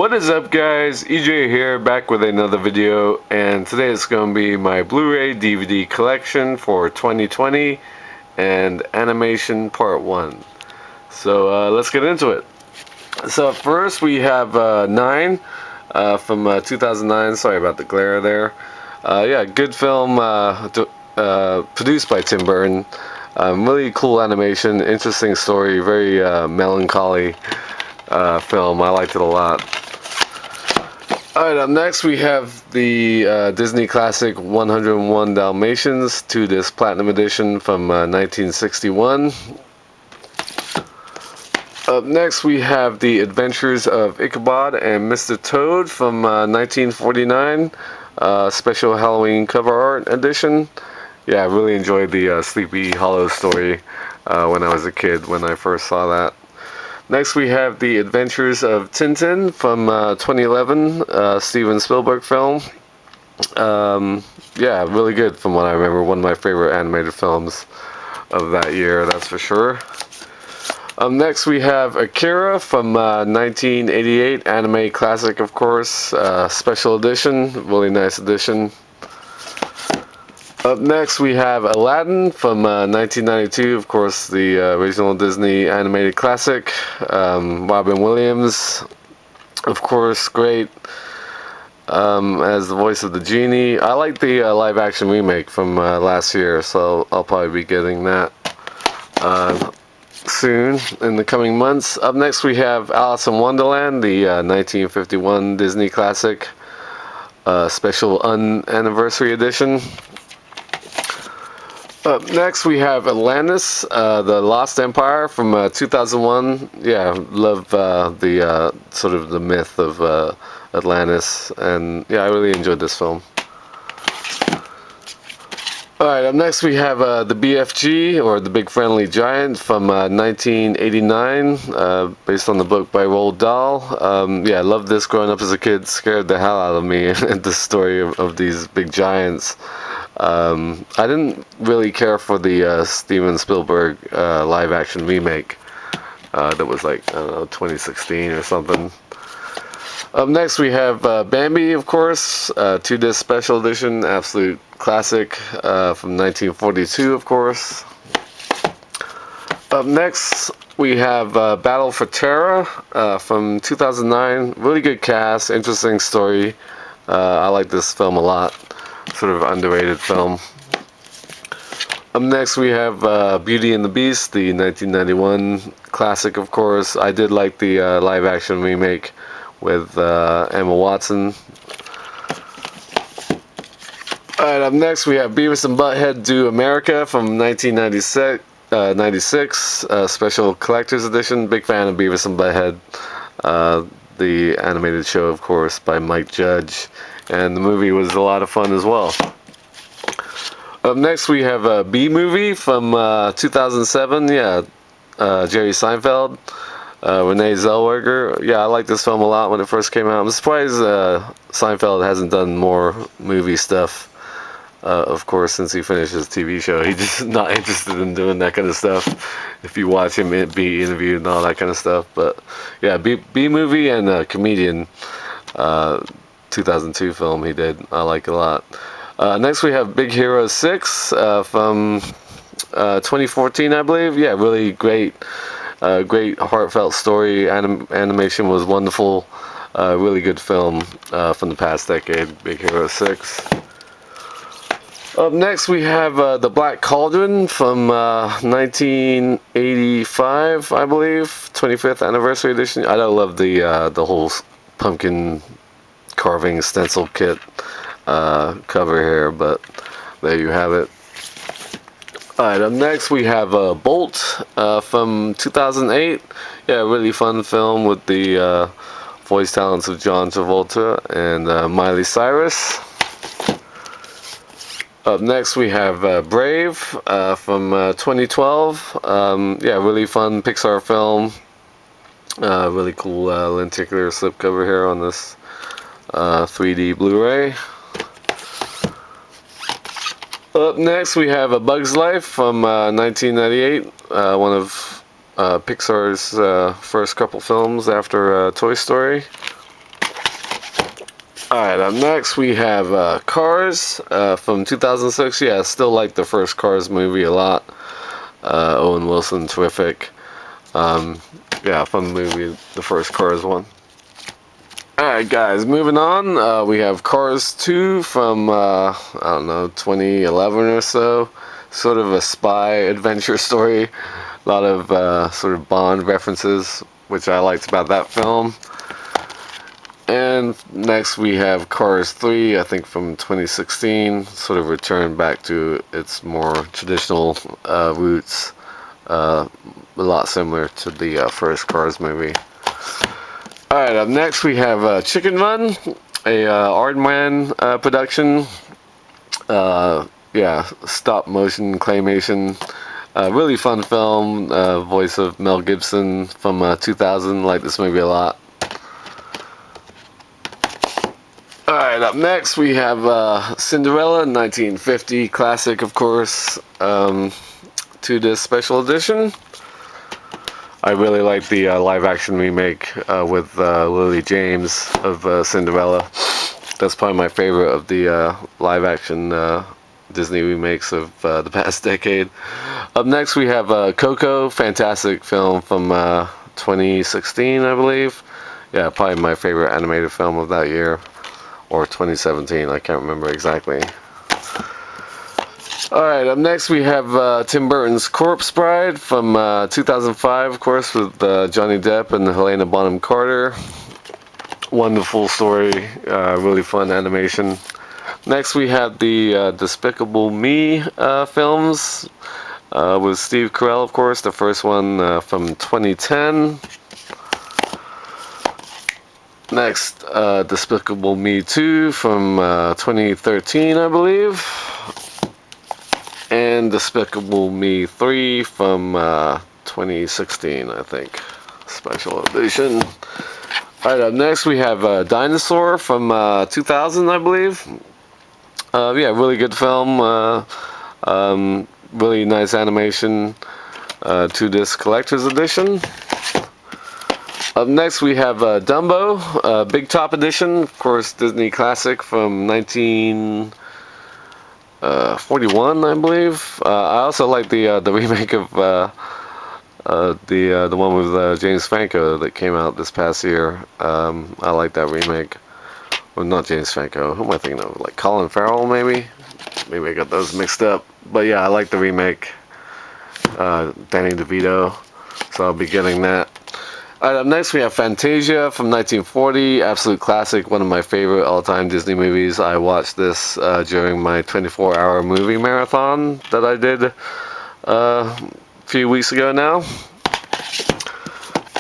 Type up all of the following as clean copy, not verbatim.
What is up, guys? EJ here, back with another video, and today it's going to be my Blu-ray DVD collection for 2020 and animation part 1. So let's get into it. So first we have 9 from 2009. Sorry about the glare there. Yeah, good film, produced by Tim Burton. Really cool animation, interesting story, very melancholy film. I liked it a lot. Alright, up next we have the Disney classic 101 Dalmatians 2-disc Platinum Edition from 1961. Up next we have the Adventures of Ichabod and Mr. Toad from 1949, special Halloween cover art edition. Yeah, I really enjoyed the Sleepy Hollow story when I was a kid, when I first saw that. Next we have the Adventures of Tintin from 2011, Steven Spielberg film. Yeah, really good from what I remember. One of my favorite animated films of that year, that's for sure. Next we have Akira from 1988, anime classic, of course, special edition, really nice edition. Up next we have Aladdin from 1992, of course the original Disney animated classic. Robin Williams, of course, great as the voice of the genie. I like the live action remake from last year, so I'll probably be getting that soon in the coming months. Up next we have Alice in Wonderland, the 1951 Disney classic, special anniversary edition. Up next we have Atlantis, the Lost Empire from 2001. Yeah, love the sort of the myth of Atlantis, and yeah, I really enjoyed this film. Alright, up next we have the BFG, or The Big Friendly Giant, from 1989, based on the book by Roald Dahl. Yeah, I loved this growing up as a kid, scared the hell out of me at the story of these big giants. I didn't really care for the Steven Spielberg live action remake that was like, I don't know, 2016 or something. Up next we have Bambi, of course, 2-disc special edition, absolute classic from 1942, of course. Up next we have Battle for Terra from 2009, really good cast, interesting story. I like this film a lot. Sort of underrated film. Up next we have Beauty and the Beast, the 1991 classic, of course. I did like the live action remake with Emma Watson. Alright, up next we have Beavis and Butthead Do America from 1996, 96, special collector's edition. Big fan of Beavis and Butthead. The animated show, of course, by Mike Judge. And the movie was a lot of fun as well. Up next we have a B-movie from 2007. Yeah, Jerry Seinfeld, Renee Zellweger. Yeah, I liked this film a lot when it first came out. I'm surprised Seinfeld hasn't done more movie stuff. Of course, since he finished his TV show, he's just not interested in doing that kind of stuff. If you watch him be interviewed and all that kind of stuff. But yeah, B-movie and Comedian. 2002 film he did. I like a lot. Next we have Big Hero 6 from 2014, I believe. Yeah, really great heartfelt story. Animation was wonderful. Really good film from the past decade, Big Hero 6. Up next we have The Black Cauldron from 1985, I believe, 25th anniversary edition. I love the whole pumpkin carving stencil kit cover here, but there you have it. Alright, up next we have Bolt from 2008. Yeah, really fun film with the voice talents of John Travolta and Miley Cyrus. Up next we have Brave from 2012. Yeah, really fun Pixar film. Really cool lenticular slipcover here on this 3D Blu-ray. Up next we have A Bug's Life from 1998, one of Pixar's first couple films after Toy Story. Alright, up next we have Cars from 2006. Yeah, I still like the first Cars movie a lot. Owen Wilson, terrific. Yeah, fun movie, the first Cars one. Alright guys, moving on, we have Cars 2 from, I don't know, 2011 or so. Sort of a spy adventure story. A lot of sort of Bond references, which I liked about that film. And next we have Cars 3, I think from 2016, sort of returned back to its more traditional roots, a lot similar to the first Cars movie. Alright, up next we have Chicken Run, a Aardman production, yeah, stop motion claymation, really fun film, voice of Mel Gibson from 2000, like this movie a lot. Alright, up next we have Cinderella, 1950, classic of course, 2-disc special edition. I really like the live action remake with Lily James of Cinderella. That's probably my favorite of the live action Disney remakes of the past decade. Up next we have Coco, fantastic film from 2016 I believe. Yeah, probably my favorite animated film of that year. Or 2017, I can't remember exactly. Alright, up next we have Tim Burton's Corpse Bride from 2005, of course, with Johnny Depp and Helena Bonham Carter. Wonderful story, really fun animation. Next we have the Despicable Me films with Steve Carell, of course, the first one from 2010. Next, Despicable Me 2 from 2013, I believe. And Despicable Me 3 from 2016, I think. Special edition. Alright, up next we have Dinosaur from 2000, I believe. Yeah, really good film. Really nice animation. 2-disc collector's edition. Up next we have Dumbo, Big Top Edition, of course Disney classic from 1941, I believe. I also like the remake of the one with James Franco that came out this past year. I like that remake. Well, not James Franco. Who am I thinking of? Like Colin Farrell, maybe? Maybe I got those mixed up. But yeah, I like the remake. Danny DeVito. So I'll be getting that. Alright, up next we have Fantasia from 1940, absolute classic, one of my favorite all-time Disney movies. I watched this during my 24-hour movie marathon that I did a few weeks ago now.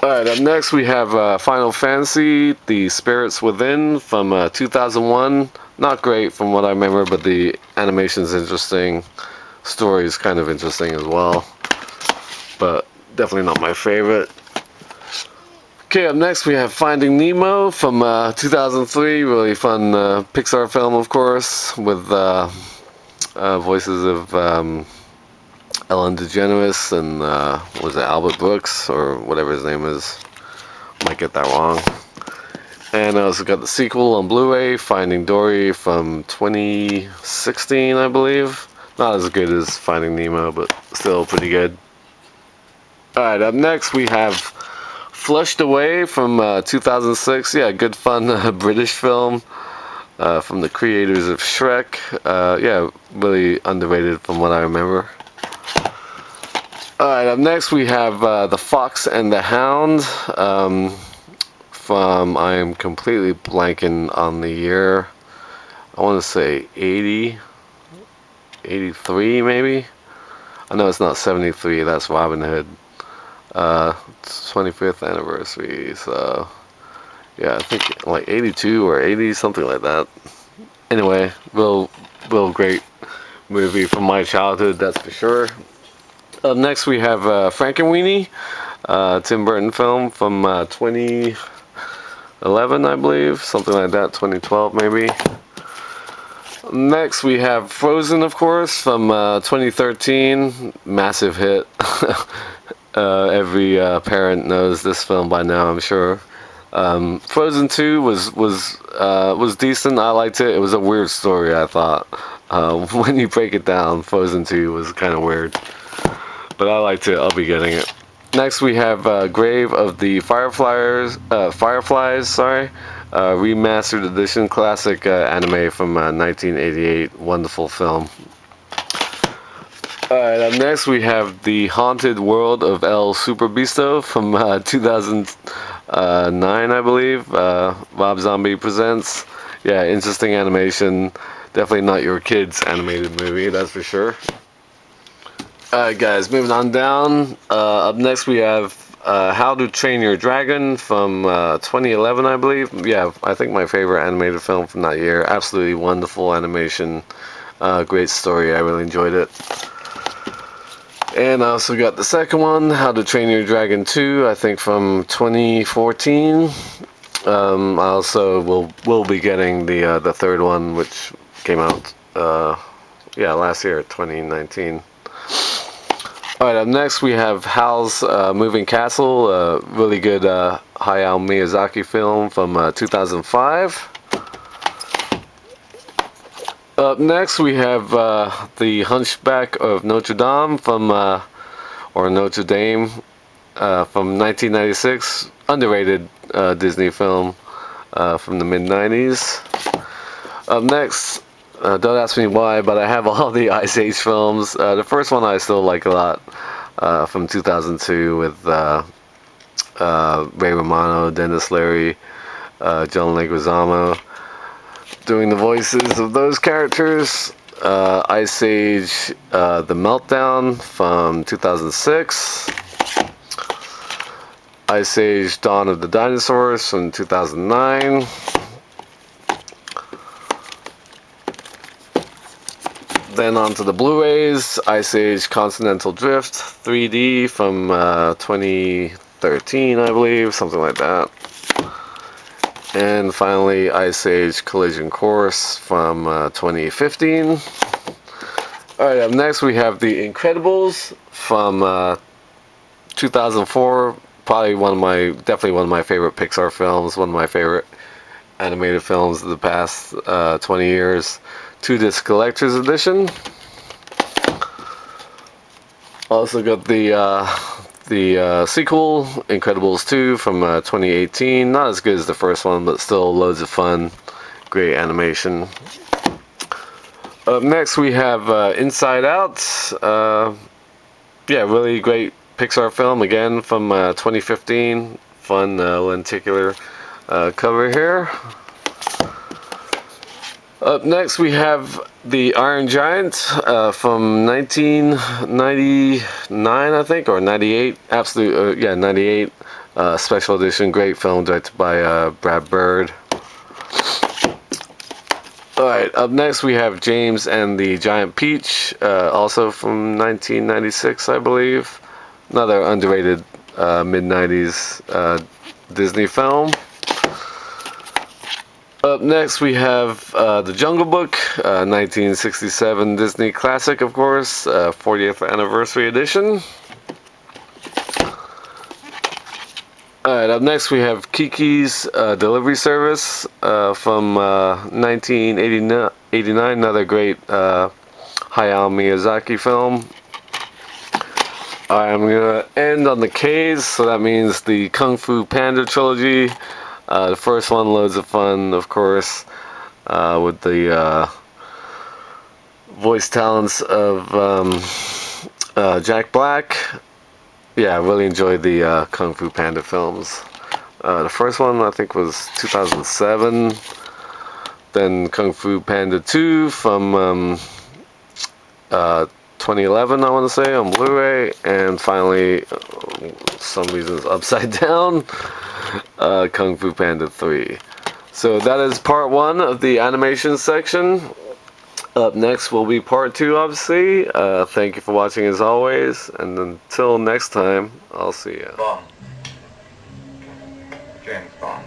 Alright, up next we have Final Fantasy, The Spirits Within from 2001. Not great from what I remember, but the animation's interesting. Story's kind of interesting as well, but definitely not my favorite. Okay, up next we have Finding Nemo from 2003, really fun Pixar film, of course, with voices of Ellen DeGeneres and was it Albert Brooks or whatever his name is? Might get that wrong. And I also got the sequel on Blu-ray, Finding Dory from 2016, I believe. Not as good as Finding Nemo, but still pretty good. Alright, up next we have Flushed Away from 2006. Yeah, good fun British film from the creators of Shrek. Yeah, really underrated from what I remember. Alright, up next we have The Fox and the Hound from, I am completely blanking on the year. I want to say 80, 83 maybe? I know it's not 73, that's Robin Hood. 25th anniversary, so yeah, I think like 82 or 80, something like that. Anyway, real great movie from my childhood, that's for sure. Up next we have Frankenweenie, Tim Burton film from 2011, I believe, something like that, 2012 maybe. Next we have Frozen, of course, from 2013, massive hit. Every parent knows this film by now, I'm sure. Frozen 2 was decent. I liked it. It was a weird story, I thought. When you break it down, Frozen 2 was kind of weird. But I liked it. I'll be getting it. Next we have Grave of the Fireflies, sorry. Remastered edition, classic anime from 1988. Wonderful film. Alright, up next we have The Haunted World of El Super Beasto from 2009, I believe. Rob Zombie presents. Yeah, interesting animation. Definitely not your kids' animated movie, that's for sure. Alright guys, moving on down. Up next we have How to Train Your Dragon from 2011, I believe. Yeah, I think my favorite animated film from that year. Absolutely wonderful animation. Great story, I really enjoyed it. And I also got the second one, How to Train Your Dragon 2, I think from 2014. I also will be getting the third one, which came out last year, 2019. Alright, up next we have Howl's Moving Castle, a really good Hayao Miyazaki film from 2005. Up next we have the Hunchback of Notre Dame from, or Notre Dame, from 1996. Underrated Disney film from the mid-90s. Up next, don't ask me why, but I have all the Ice Age films. The first one I still like a lot, from 2002 with Ray Romano, Dennis Leary, John Leguizamo doing the voices of those characters. Ice Age, The Meltdown from 2006. Ice Age, Dawn of the Dinosaurs from 2009. Then on to the Blu-rays, Ice Age Continental Drift 3D from 2013, I believe, something like that. And finally, Ice Age Collision Course from 2015. Alright, up next we have The Incredibles from 2004. Probably definitely one of my favorite Pixar films, one of my favorite animated films of the past 20 years. 2-disc collector's edition. Also got the sequel, Incredibles 2 from 2018. Not as good as the first one, but still loads of fun. Great animation. Up next we have Inside Out. Really great Pixar film, again from 2015. Fun lenticular cover here. Up next we have The Iron Giant from 1999, I think, or 98. 98. Special edition, great film directed by Brad Bird. Alright, up next we have James and the Giant Peach, also from 1996, I believe. Another underrated mid-90s Disney film. Up next we have The Jungle Book, 1967 Disney classic, of course, 40th anniversary edition. Alright, up next we have Kiki's Delivery Service from 1989, another great Hayao Miyazaki film. Alright, I'm going to end on the K's, so that means the Kung Fu Panda trilogy. The first one, loads of fun, of course, with the voice talents of Jack Black. Yeah, I really enjoyed the Kung Fu Panda films. The first one, I think, was 2007. Then Kung Fu Panda 2 from 2011, I want to say, on Blu-ray. And finally, some reasons upside down, Kung Fu Panda 3. So that is part 1 of the animation section. Up next will be part 2, obviously. Thank you for watching as always, and until next time, I'll see you. Bond. James Bond.